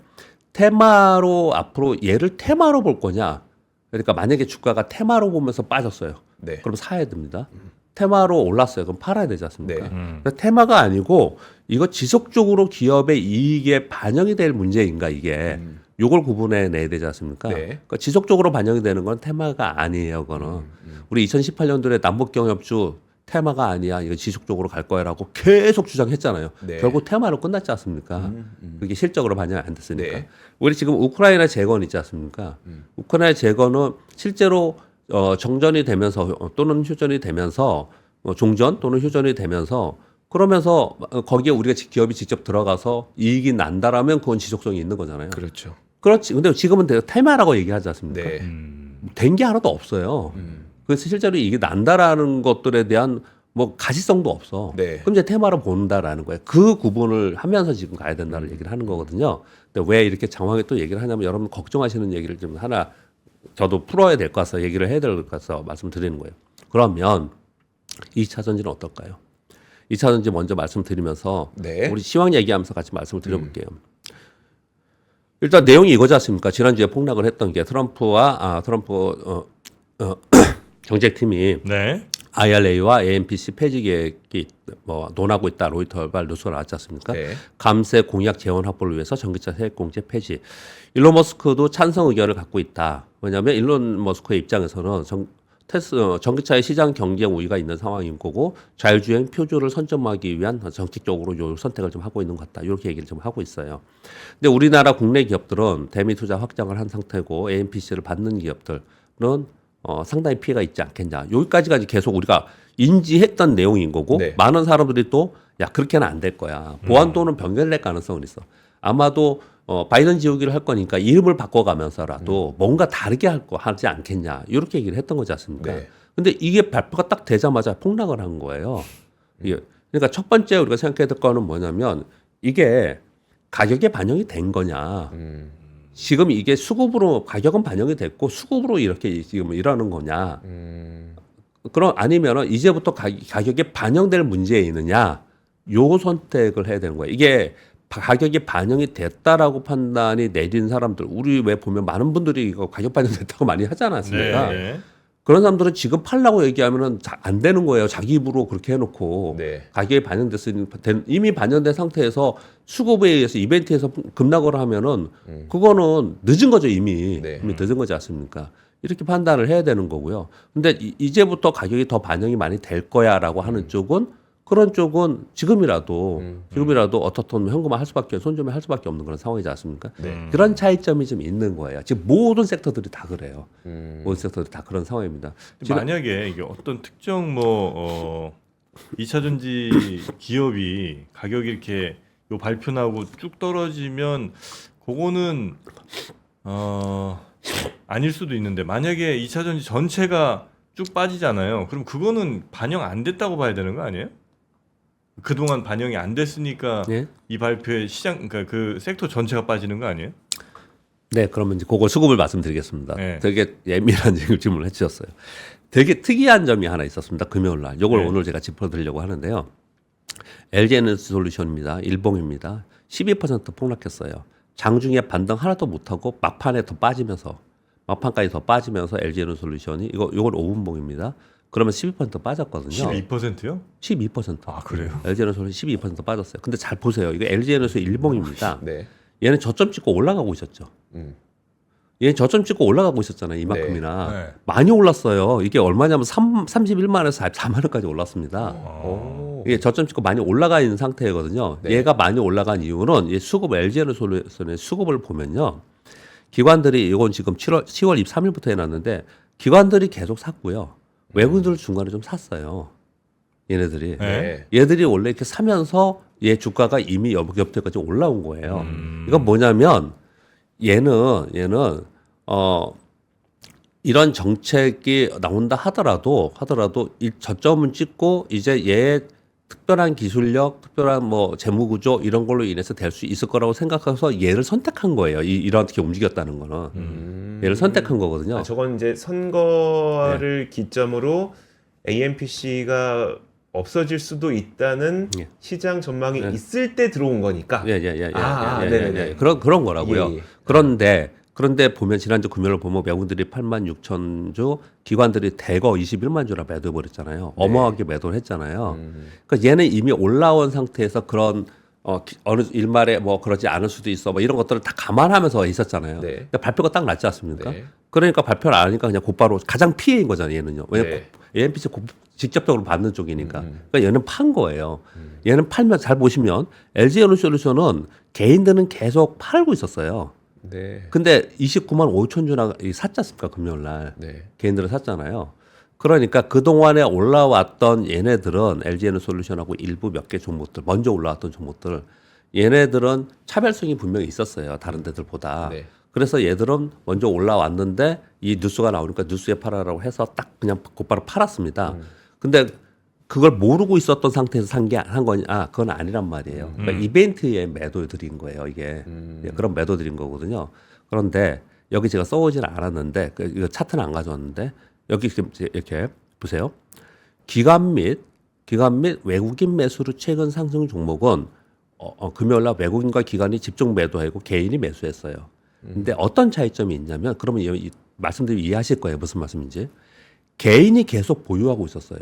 테마로 앞으로 얘를 테마로 볼 거냐? 그러니까 만약에 주가가 테마로 보면서 빠졌어요. 네. 그럼 사야 됩니다. 테마로 올랐어요. 그럼 팔아야 되지 않습니까? 네. 그러니까 테마가 아니고 이거 지속적으로 기업의 이익에 반영이 될 문제인가 이게 요걸 구분해 내야 되지 않습니까? 네. 그러니까 지속적으로 반영이 되는 건 테마가 아니에요. 그거는 우리 2018년도에 남북경협주 테마가 아니야. 이거 지속적으로 갈 거야라고 계속 주장했잖아요. 네. 결국 테마로 끝났지 않습니까? 그게 실적으로 반영이 안 됐으니까. 네. 우리 지금 우크라이나 재건 있지 않습니까? 우크라이나 재건은 실제로 정전이 되면서 또는 휴전이 되면서 종전 또는 휴전이 되면서 그러면서 거기에 우리가 기업이 직접 들어가서 이익이 난다라면 그건 지속성이 있는 거잖아요. 그렇죠. 그렇지. 근데 지금은 테마라고 얘기하지 않습니까? 네. 된 게 하나도 없어요. 그래서 실제로 이게 난다라는 것들에 대한 뭐 가시성도 없어. 네. 그럼 이제 테마로 본다라는 거예요. 그 구분을 하면서 지금 가야 된다는 얘기를 하는 거거든요. 근데 왜 이렇게 장황하게 또 얘기를 하냐면 여러분 걱정하시는 얘기를 좀 하나 저도 풀어야 될 것 같아서 얘기를 해야 될 것 같아서 말씀드리는 거예요. 그러면 2차 전지는 어떨까요? 2차 전지 먼저 말씀드리면서 네. 우리 시황 얘기하면서 같이 말씀을 드려볼게요. 일단 내용이 이거지 않습니까? 지난주에 폭락을 했던 게 트럼프 정책팀이 네. IRA와 AMPC 폐지 계획이 뭐 논하고 있다. 로이터발 뉴스가 나왔지 않습니까? 네. 감세 공약 재원 확보를 위해서 전기차 세액공제 폐지. 일론 머스크도 찬성 의견을 갖고 있다. 왜냐하면 일론 머스크의 입장에서는 전기차의 시장 경쟁 우위가 있는 상황인 거고 자율주행 표준을 선점하기 위한 정책적으로 요 선택을 좀 하고 있는 것 같다. 이렇게 얘기를 좀 하고 있어요. 근데 우리나라 국내 기업들은 대미 투자 확장을 한 상태고 AMPC를 받는 기업들은 상당히 피해가 있지 않겠냐. 여기까지가 계속 우리가 인지했던 내용인 거고 네. 많은 사람들이 또 야 그렇게는 안 될 거야. 보안도는 변경될 가능성은 있어. 아마도 바이든 지우기를 할 거니까 이름을 바꿔가면서라도 뭔가 다르게 하지 않겠냐. 이렇게 얘기를 했던 거지 않습니까? 네. 근데 이게 발표가 딱 되자마자 폭락을 한 거예요. 그러니까 첫 번째 우리가 생각해야 될 거는 뭐냐면 이게 가격에 반영이 된 거냐. 지금 이게 수급으로 가격은 반영이 됐고 수급으로 이렇게 지금 일하는 거냐. 그럼 아니면은 이제부터 가격에 반영될 문제에 있느냐. 요 선택을 해야 되는 거예요. 이게 가격이 반영이 됐다라고 판단이 내린 사람들, 우리 왜 보면 많은 분들이 이거 가격 반영됐다고 많이 하지 않았습니까? 네. 그런 사람들은 지금 팔라고 얘기하면은 안 되는 거예요. 자기 입으로 그렇게 해놓고 네. 가격이 반영됐으니 이미 반영된 상태에서 수급에 의해서 이벤트에서 급락을 하면은 그거는 늦은 거죠 이미. 네. 이미 늦은 거지 않습니까? 이렇게 판단을 해야 되는 거고요. 근데 이제부터 가격이 더 반영이 많이 될 거야라고 하는 쪽은 그런 쪽은 지금이라도 어떻든 현금화 할 수밖에 손좀에 할 수밖에 없는 그런 상황이지 않습니까? 네. 그런 차이점이 좀 있는 거예요. 지금 모든 섹터들이 다 그래요. 모든 섹터들이 다 그런 상황입니다. 만약에 이게 어떤 특정 뭐 2차 전지 기업이 가격이 이렇게 요 발표 나오고 쭉 떨어지면 그거는 아닐 수도 있는데 만약에 2차 전지 전체가 쭉 빠지잖아요. 그럼 그거는 반영 안 됐다고 봐야 되는 거 아니에요? 그동안 반영이 안 됐으니까 예? 이 발표에 시장 그러니까 그 섹터 전체가 빠지는 거 아니에요? 네, 그러면 이제 그거 수급을 말씀드리겠습니다. 네. 되게 예민한 질문을 해주셨어요. 되게 특이한 점이 하나 있었습니다. 금요일 날. 이걸 네. 오늘 제가 짚어드리려고 하는데요. LG에너지솔루션입니다. 일봉입니다. 12% 폭락했어요. 장중에 반등 하나도 못하고 막판에 더 빠지면서 막판까지 더 빠지면서 LG에너지솔루션이 이걸 5분봉입니다. 그러면 12% 빠졌거든요. 12%요? 12%. 아, 그래요? LG에너지솔루션 12% 빠졌어요. 근데 잘 보세요. 이거 LG에너지 일봉입니다. 네. 얘는 저점 찍고 올라가고 있었죠. 얘는 저점 찍고 올라가고 있었잖아요. 이만큼이나. 네. 네. 많이 올랐어요. 이게 얼마냐면 31만원에서 4만원까지 올랐습니다. 오. 이게 저점 찍고 많이 올라가 있는 상태거든요. 네. 얘가 많이 올라간 이유는 이 수급 LG에너지솔루션의 수급을 보면요. 기관들이 이건 지금 10월 23일부터 해놨는데 기관들이 계속 샀고요. 외국인들 중간에 좀 샀어요. 얘네들이. 네. 얘들이 원래 이렇게 사면서 얘 주가가 이미 옆에까지 올라온 거예요. 이건 뭐냐면 얘는 이런 정책이 나온다 하더라도 이 저점은 찍고 이제 얘 특별한 기술력, 특별한 뭐 재무 구조 이런 걸로 인해서 될 수 있을 거라고 생각해서 얘를 선택한 거예요. 이렇게 움직였다는 거는 얘를 선택한 거거든요. 저건 이제 선거를 기점으로 AMPC가 없어질 수도 있다는 예. 시장 전망이 예. 있을 때 들어온 거니까. 네네네. 그런 거라고요. 예, 예. 그런데 보면 지난주 금요일 보면 외국인들이 8만 6천 주, 기관들이 대거 21만 주나 매도해 버렸잖아요. 어마어마하게 매도를 했잖아요. 그러니까 얘는 이미 올라온 상태에서 그런 어느 일말에 뭐 그러지 않을 수도 있어. 뭐 이런 것들을 다 감안하면서 있었잖아요. 네. 그러니까 발표가 딱 났지 않습니까? 네. 그러니까 발표를 안 하니까 그냥 곧바로 가장 피해인 거잖아요. 얘는요. 왜냐면 네. AMPC 직접적으로 받는 쪽이니까. 그러니까 얘는 판 거예요. 얘는 팔면 잘 보시면 LG에너지솔루션은 개인들은 계속 팔고 있었어요. 네. 근데 29만 5천 주나 샀지 않습니까? 금요일 날. 네. 개인들은 샀잖아요. 그러니까 그동안에 올라왔던 얘네들은 LG에너지솔루션하고 일부 몇 개 종목들, 먼저 올라왔던 종목들, 얘네들은 차별성이 분명히 있었어요. 다른 데들보다. 네. 그래서 얘들은 먼저 올라왔는데 이 뉴스가 나오니까 뉴스에 팔아라고 해서 딱 그냥 곧바로 팔았습니다. 근데 그걸 모르고 있었던 상태에서 한 거냐? 그건 아니란 말이에요. 그러니까 이벤트에 매도들인 거예요. 이게 예, 그런 매도들인 거거든요. 그런데 여기 제가 써오지는 않았는데 이거 차트는 안 가져왔는데 여기 지금 이렇게 보세요. 기관 및 외국인 매수로 최근 상승 종목은 금요일날 외국인과 기관이 집중 매도하고 개인이 매수했어요. 근데 어떤 차이점이 있냐면 그러면 말씀드리면 이해하실 거예요. 무슨 말씀인지. 개인이 계속 보유하고 있었어요.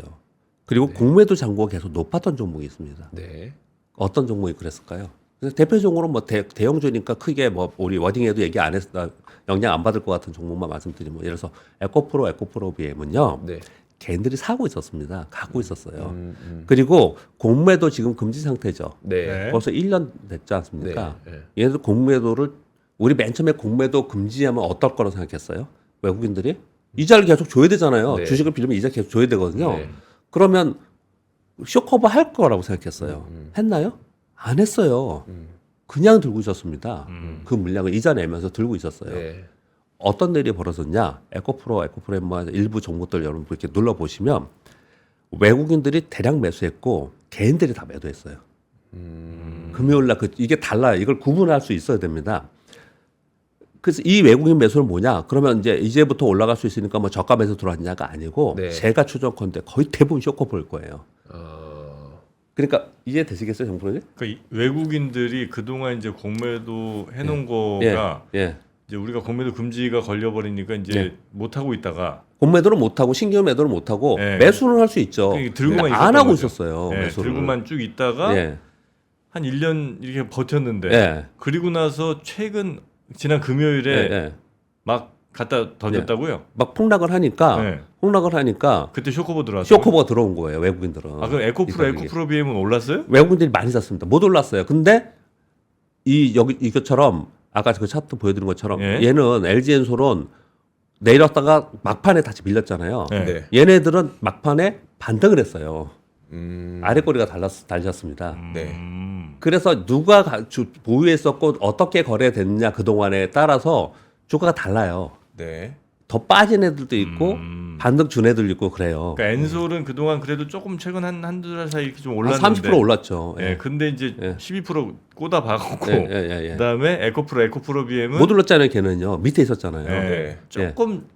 그리고 공매도 잔고가 계속 높았던 종목이 있습니다. 네. 어떤 종목이 그랬을까요? 그래서 대표적으로 뭐 대형주니까 크게 뭐 우리 워딩에도 얘기 안 했다 영향 안 받을 것 같은 종목만 말씀드리면 예를 들어서 에코프로 BM은요. 네. 개인들이 사고 있었습니다. 갖고 있었어요. 그리고 공매도 지금 금지 상태죠. 네. 네. 벌써 1년 됐지 않습니까? 네. 얘네들 공매도를 우리 맨 처음에 공매도 금지하면 어떨 거라고 생각했어요? 외국인들이 이자를 계속 줘야 되잖아요. 네. 주식을 빌리면 이자 계속 줘야 되거든요. 네. 그러면 쇼커버 할 거라고 생각했어요. 했나요? 안 했어요. 그냥 들고 있었습니다. 그 물량을 이자 내면서 들고 있었어요. 네. 어떤 일이 벌어졌냐? 에코프로 뭐 일부 종목들 여러분 이렇게 눌러 보시면 외국인들이 대량 매수했고 개인들이 다 매도했어요. 금요일 날 이게 달라요. 이걸 구분할 수 있어야 됩니다. 그래서 이 외국인 매수는 뭐냐? 그러면 이제부터 올라갈 수 있으니까 뭐 저가 매수 들어왔냐가 아니고 네. 제가 추정컨대 거의 대부분 쇼커볼 거예요. 그러니까 이해 되시겠어요, 정프로님? 그러니까 이 외국인들이 그동안 이제 공매도 해놓은 거가 예. 이제 우리가 공매도 금지가 걸려버리니까 이제 네. 못 하고 있다가 공매도를 못 하고 신규 매도를 못 하고 네. 매수는 할 수 있죠. 그러니까 들고만 근데 안 있었던 하고 거죠. 있었어요. 네, 매수를. 들고만 쭉 있다가 예. 한 1년 이렇게 버텼는데 예. 그리고 나서 최근 지난 금요일에 예. 예. 막 갖다 던졌다고요? 막 폭락을 하니까 네. 폭락을 그때 쇼커버 들어왔어요. 쇼커버가 들어온 거예요, 외국인들은. 아 그럼 에코프로 BM은 올랐어요? 외국인들이 많이 샀습니다. 못 올랐어요. 근데 이것처럼 아까 그 차트 보여드린 것처럼 예. 얘는 LG엔솔은 내렸다가 막판에 다시 밀렸잖아요. 네. 네. 얘네들은 막판에 반등을 했어요. 음. 아래 꼬리가 달렸습니다. 네. 그래서 누가 보유했었고 어떻게 거래됐냐 그동안에 따라서 주가가 달라요. 네. 더 빠진 애들도 있고 반등 준 애들 있고 그래요. 그러니까 엔솔은 그동안 그래도 조금 최근 한두 달 사이 이렇게 좀 한 올랐는데 30% 올랐죠. 예. 근데 이제 예. 12% 꼬다 박았고 예. 그다음에 에코프로 BM은 못 올랐잖아요, 걔는요. 밑에 있었잖아요. 예, 네. 조금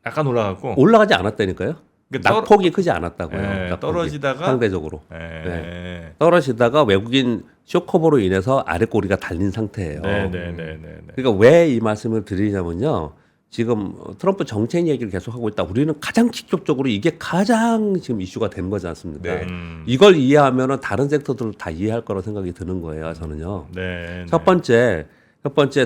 약간 올라갔고 올라가지 않았다니까요. 그러니까 낙폭이 크지 않았다고요. 예, 낙폭이. 떨어지다가 상대적으로 네. 떨어지다가 외국인 쇼커버로 인해서 아래 꼬리가 달린 상태예요. 네네네네. 그러니까 왜 이 말씀을 드리냐면요. 지금 트럼프 정책 얘기를 계속 하고 있다. 우리는 가장 직접적으로 이게 가장 지금 이슈가 된 거지 않습니까? 네. 이걸 이해하면은 다른 섹터들을 다 이해할 거라고 생각이 드는 거예요. 저는요. 네. 첫 번째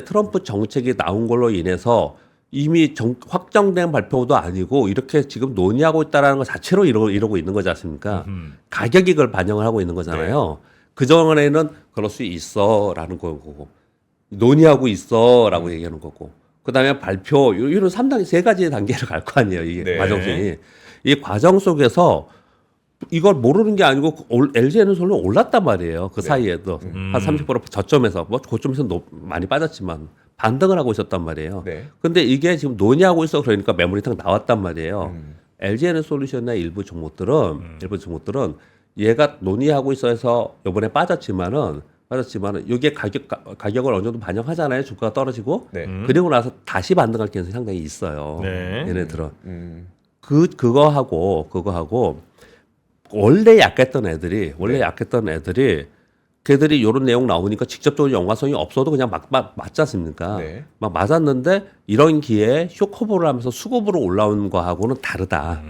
트럼프 정책이 나온 걸로 인해서 이미 확정된 발표도 아니고 이렇게 지금 논의하고 있다라는 것 자체로 이러고 있는 거지 않습니까? 가격이 그걸 반영을 하고 있는 거잖아요. 그 전에는 그럴 수 있어라는 거고 논의하고 있어라고 얘기하는 거고 그다음에 발표 이런 3단계 세 가지 단계를 갈 거 아니에요. 이게 네. 과정이 이 과정 속에서 이걸 모르는 게 아니고 LG엔솔로 올랐단 말이에요. 그 사이에도 한 30% 저점에서 뭐 고점에서 많이 빠졌지만 반등을 하고 있었단 말이에요. 네. 근데 이게 지금 논의하고 있어 그러니까 매물이 탁 나왔단 말이에요. LG에너솔루션이나 일부 종목들은 얘가 논의하고 있어서 이번에 빠졌지만은 이게 가격을 어느 정도 반영하잖아요. 주가가 떨어지고 네. 그리고 나서 다시 반등할 가능성이 상당히 있어요. 네. 얘네들은 음. 그거하고 원래 약했던 애들이 걔들이 이런 내용 나오니까 직접적으로 연관성이 없어도 그냥 막 맞지 않습니까? 네. 막 맞았는데 이런 기회에 쇼커버를 하면서 수급으로 올라온 거하고는 다르다.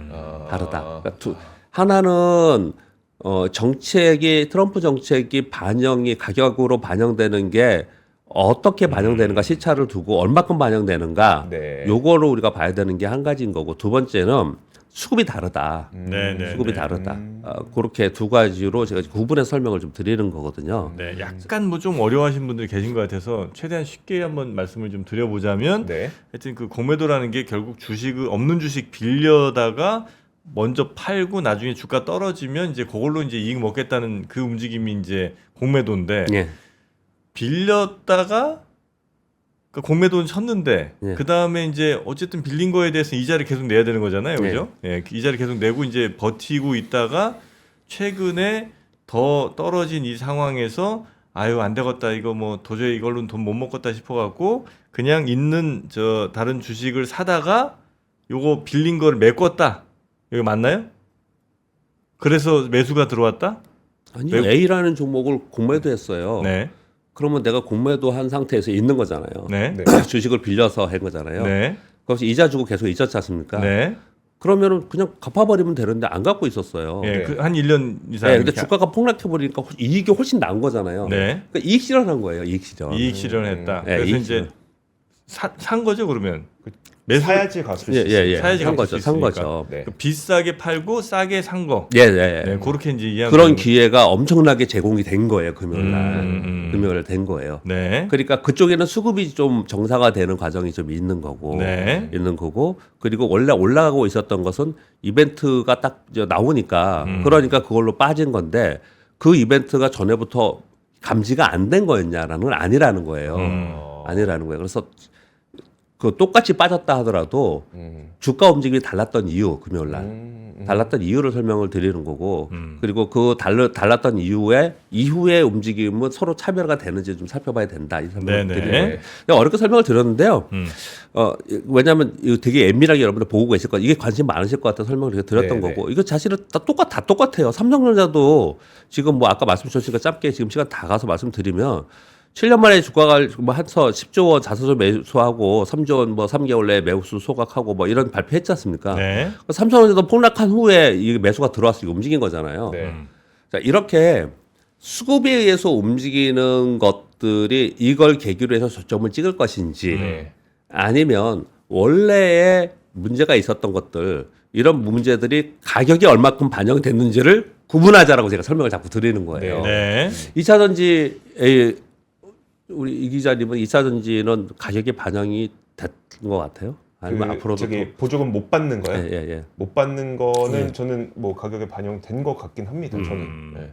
다르다. 그러니까 하나는 트럼프 정책이 가격으로 반영되는 게 어떻게 반영되는가 시차를 두고 얼마큼 반영되는가 네. 요거를 우리가 봐야 되는 게 한 가지인 거고 두 번째는 수급이 다르다. 네네. 수급이 다르다. 그렇게 두 가지로 제가 구분해서 설명을 좀 드리는 거거든요. 네, 약간 뭐 좀 어려워하신 분들이 계신 것 같아서 최대한 쉽게 한번 말씀을 좀 드려보자면, 네. 하여튼 그 공매도라는 게 결국 주식을 없는 주식 빌려다가 먼저 팔고 나중에 주가 떨어지면 이제 그걸로 이제 이익 먹겠다는 그 움직임이 이제 공매도인데 예. 빌렸다가 그 공매도는 쳤는데 예. 그 다음에 이제 어쨌든 빌린 거에 대해서 이자를 계속 내야 되는 거잖아요, 그죠? 예. 예, 이자를 계속 내고 이제 버티고 있다가 최근에 더 떨어진 이 상황에서 아유 안 되겠다 이거 뭐 도저히 이걸로는 돈 못 먹겠다 싶어갖고 그냥 있는 저 다른 주식을 사다가 요거 빌린 거를 메꿨다. 이거 맞나요? 그래서 매수가 들어왔다? 아니요. A라는 종목을 공매도했어요. 네, 그러면 내가 공매도한 상태에서 있는 거잖아요. 네, 네. 주식을 빌려서 한 거잖아요. 네, 그래서 이자 주고 계속 있었지 않습니까? 네. 그러면은 그냥 갚아버리면 되는데 안 갚고 있었어요. 예, 네. 한 1년 이상. 네, 근데 주가가 폭락해 버리니까 이익이 훨씬 나은 거잖아요. 네. 그러니까 이익 실현한 거예요. 이익 실현. 이익 실현했다. 네, 그래서 이익 이제 실현. 산 거죠 그러면. 사야지 갚을 수 예, 있어요. 예, 예. 사야지 산 갚을 거죠. 수 산 있으니까. 거죠. 네. 비싸게 팔고 싸게 산 거. 예, 예. 네, 그렇게 이제 이해하면 그런 되는 기회가 엄청나게 제공이 된 거예요. 금요일 날. 음. 금요일 날 된 거예요. 네. 그러니까 그쪽에는 수급이 좀 정상화되는 과정이 좀 있는 거고, 네. 있는 거고, 그리고 원래 올라가고 있었던 것은 이벤트가 딱 이제 나오니까, 그러니까 그걸로 빠진 건데 그 이벤트가 전에부터 감지가 안 된 거였냐라는 건 아니라는 거예요. 아니라는 거예요. 그래서 그 똑같이 빠졌다 하더라도 주가 움직임이 달랐던 이유 금요일 날. 달랐던 이유를 설명을 드리는 거고 그리고 그 달랐던 이후에 움직임은 서로 차별화가 되는지 좀 살펴봐야 된다 이 설명을 네네. 드리는 거예요. 어렵게 설명을 드렸는데요. 왜냐하면 이거 되게 예민하게 여러분들 보고 계실 거예요. 이게 관심 많으실 것 같아서 설명을 이렇게 드렸던 네네. 거고 이거 사실은 다 똑같아요. 삼성전자도 지금 뭐 아까 말씀 주셨으니까 짧게 지금 시간 다 가서 말씀드리면 7년 만에 주가가 뭐 한서 10조 원 자사주 매수하고 3조 원 뭐 3개월 내에 매수 소각하고 뭐 이런 발표했지 않습니까? 네. 삼성전자도 폭락한 후에 이 매수가 들어와서 이거 움직인 거잖아요. 네. 자, 이렇게 수급에 의해서 움직이는 것들이 이걸 계기로 해서 저점을 찍을 것인지 네. 아니면 원래의 문제가 있었던 것들 이런 문제들이 가격이 얼마큼 반영이 됐는지를 구분하자라고 제가 설명을 자꾸 드리는 거예요. 네. 2차 전지 우리 이 기자님은 2차 전지는 가격이 반영이 됐던 것 같아요? 아니면 앞으로도 저기 보조금 못 받는 거요? 예. 못 받는 거는 저는 뭐 가격에 반영된 것 같긴 합니다. 저는. 네.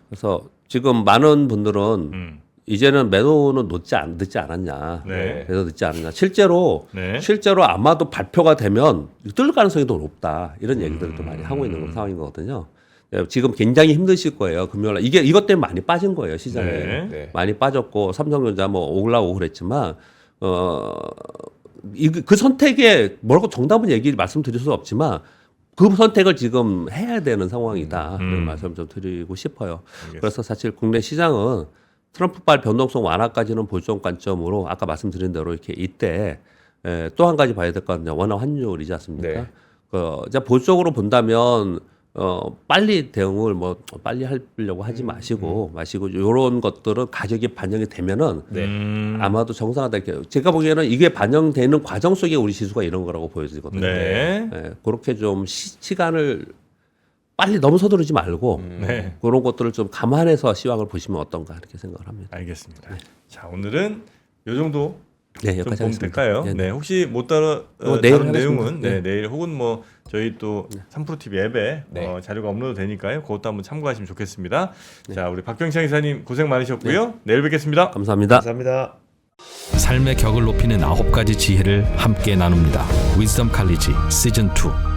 그래서 지금 많은 분들은 음. 이제는 매도는 늦지 않았냐. 네. 그래서 늦지 않았냐. 실제로 아마도 발표가 되면 뜰 가능성이 더 높다. 이런 얘기들을 많이 하고 있는 그런 상황인 거거든요. 네, 지금 굉장히 힘드실 거예요. 금요일날 이것 때문에 많이 빠진 거예요. 시장에 네. 많이 빠졌고 삼성전자 뭐 올라오고 그랬지만 그 선택에 뭐라고 정답은 말씀드릴 수 없지만 그 선택을 지금 해야 되는 상황이다. 그런 말씀 좀 드리고 싶어요. 알겠습니다. 그래서 사실 국내 시장은 트럼프발 변동성 완화까지는 보정 관점으로 아까 말씀드린 대로 이렇게 이때 또 한 가지 봐야 될 건 원화 환율이지 않습니까? 네. 이제 보수적으로 본다면 빨리 대응을 빨리 하려고 하지 마시고 이런 것들은 가격이 반영이 되면은 아마도 정상화될 제가 보기에는 이게 반영되는 과정 속에 우리 지수가 이런 거라고 보여지거든요. 네. 그렇게 좀 시간을 빨리 너무 서두르지 말고 네. 그런 것들을 좀 감안해서 시황을 보시면 어떤가 이렇게 생각을 합니다. 알겠습니다. 자, 오늘은 요 정도 네, 좀 여기까지 보면 하겠습니다. 될까요? 네, 네. 혹시 못 다룬 내일 다룬 하겠습니다. 내용은 네. 내일 혹은 뭐 저희 또 3프로TV 앱에 네. 자료가 업로드 되니까요. 그것도 한번 참고하시면 좋겠습니다. 자, 우리 박병창 이사님 고생 많으셨고요. 내일 뵙겠습니다. 감사합니다. 감사합니다. 삶의 격을 높이는 9가지 지혜를 함께 나눕니다. 위즈덤 칼리지 시즌 2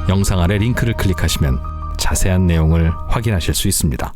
영상 아래 링크를 클릭하시면 자세한 내용을 확인하실 수 있습니다.